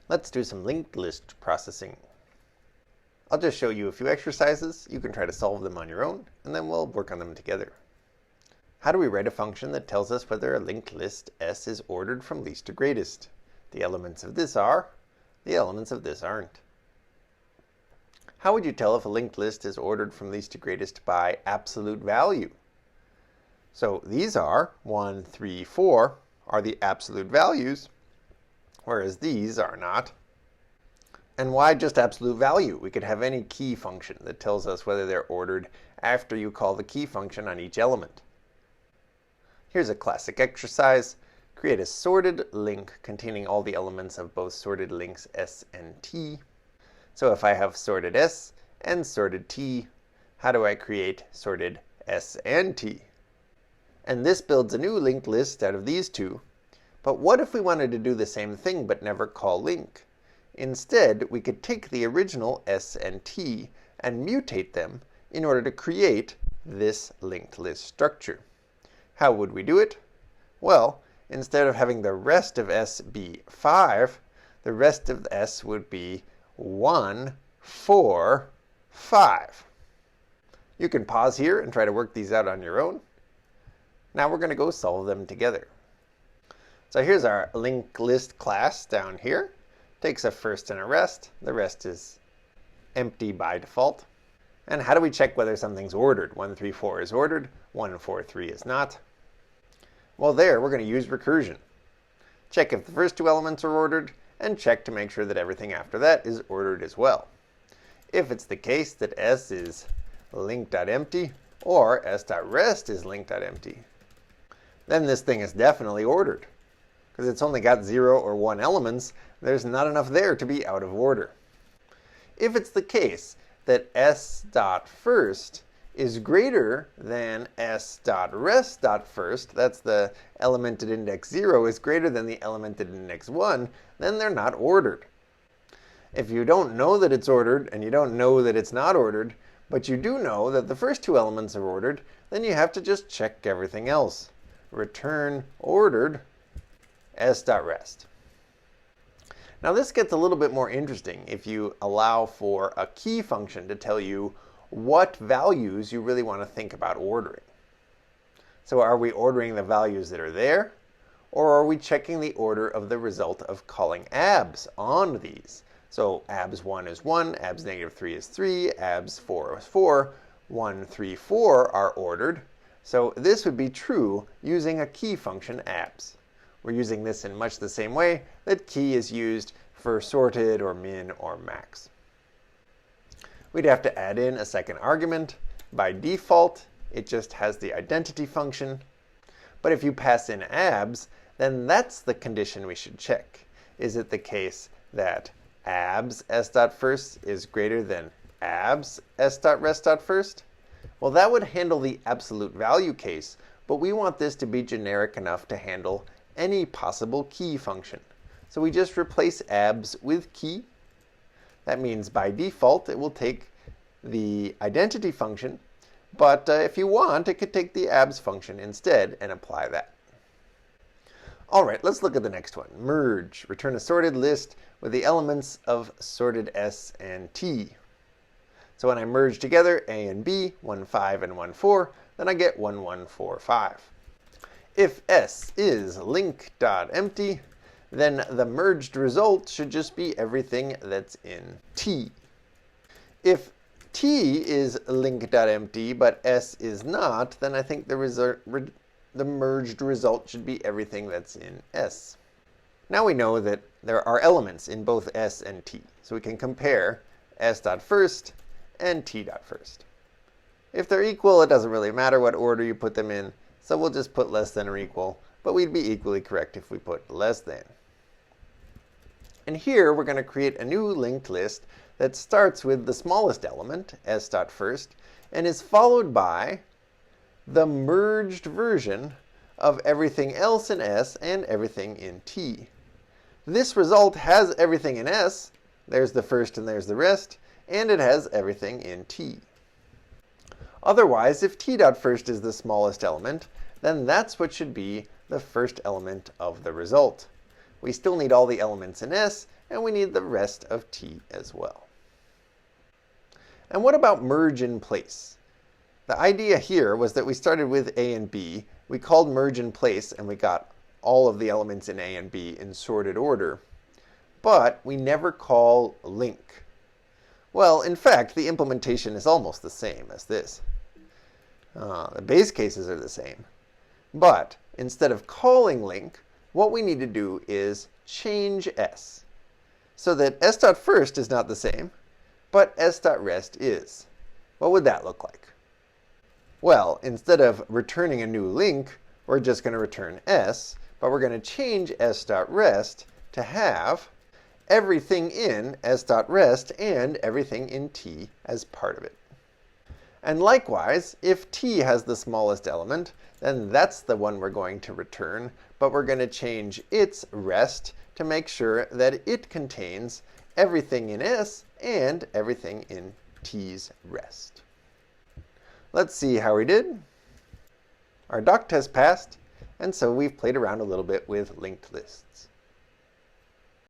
Let's do some linked list processing. I'll just show you a few exercises. You can try to solve them on your own, and then we'll work on them together. How do we write a function that tells us whether a linked list S is ordered from least to greatest? The elements of this are, the elements of this aren't. How would you tell if a linked list is ordered from least to greatest by absolute value? So these are 1, 3, 4 are the absolute values, whereas these are not. And why just absolute value? We could have any key function that tells us whether they're ordered after you call the key function on each element. Here's a classic exercise. Create a sorted link containing all the elements of both sorted links S and T. So if I have sorted S and sorted T, how do I create sorted S and T? And this builds a new linked list out of these two. But what if we wanted to do the same thing but never call link? Instead, we could take the original S and T and mutate them in order to create this linked list structure. How would we do it? Well, instead of having the rest of S be 5, the rest of S would be 1, 4, 5. You can pause here and try to work these out on your own. Now we're going to go solve them together. So here's our linked list class down here. Takes a first and a rest. The rest is empty by default. And how do we check whether something's ordered? 1, 3, 4 is ordered. 1, 4, 3 is not. Well, there we're going to use recursion. Check if the first two elements are ordered, and check to make sure that everything after that is ordered as well. If it's the case that S is link.empty or S.rest is link.empty, then this thing is definitely ordered. Because it's only got 0 or 1 elements, there's not enough there to be out of order. If it's the case that S.first is greater than S.rest.first, that's the element at index 0 is greater than the element at index 1, then they're not ordered. If you don't know that it's ordered and you don't know that it's not ordered, but you do know that the first two elements are ordered, then you have to just check everything else. Return ordered S.rest. Now this gets a little bit more interesting if you allow for a key function to tell you what values you really want to think about ordering. So are we ordering the values that are there, or are we checking the order of the result of calling abs on these? So abs 1 is 1, abs negative 3 is 3, abs 4 is 4, 1, 3, 4 are ordered. So this would be true using a key function abs. We're using this in much the same way that key is used for sorted or min or max. We'd have to add in a second argument. By default, it just has the identity function. But if you pass in abs, then that's the condition we should check. Is it the case that abs S.first is greater than abs S.rest.first? Well, that would handle the absolute value case, but we want this to be generic enough to handle any possible key function. So we just replace abs with key. That means by default it will take the identity function, but if you want, it could take the abs function instead and apply that. All right, let's look at the next one. Merge. Return a sorted list with the elements of sorted S and T. So when I merge together A and B, 1, 5, and 1, 4, then I get 1, 1, 4, 5. If S is link.empty, then the merged result should just be everything that's in T. If T is link.empty but S is not, then I think the merged result should be everything that's in S. Now we know that there are elements in both S and T, so we can compare S.first and T.first. If they're equal, it doesn't really matter what order you put them in, so we'll just put less than or equal, but we'd be equally correct if we put less than. And here we're going to create a new linked list that starts with the smallest element, S.first, and is followed by the merged version of everything else in S and everything in T. This result has everything in S, there's the first and there's the rest, and it has everything in T. Otherwise, if T.first is the smallest element, then that's what should be the first element of the result. we still need all the elements in S, and we need the rest of T as well. And what about merge in place? The idea here was that we started with A and B, we called merge in place, and we got all of the elements in A and B in sorted order. But we never call link. Well, in fact, the implementation is almost the same as this. The base cases are the same. But instead of calling link, what we need to do is change S, so that s.first is not the same, but s.rest is. What would that look like? Well, instead of returning a new link, we're just going to return S, but we're going to change s.rest to have everything in s.rest and everything in T as part of it. And likewise, if T has the smallest element, then that's the one we're going to return, but we're going to change its rest to make sure that it contains everything in S and everything in T's rest. Let's see how we did. Our doc test passed, and so we've played around a little bit with linked lists.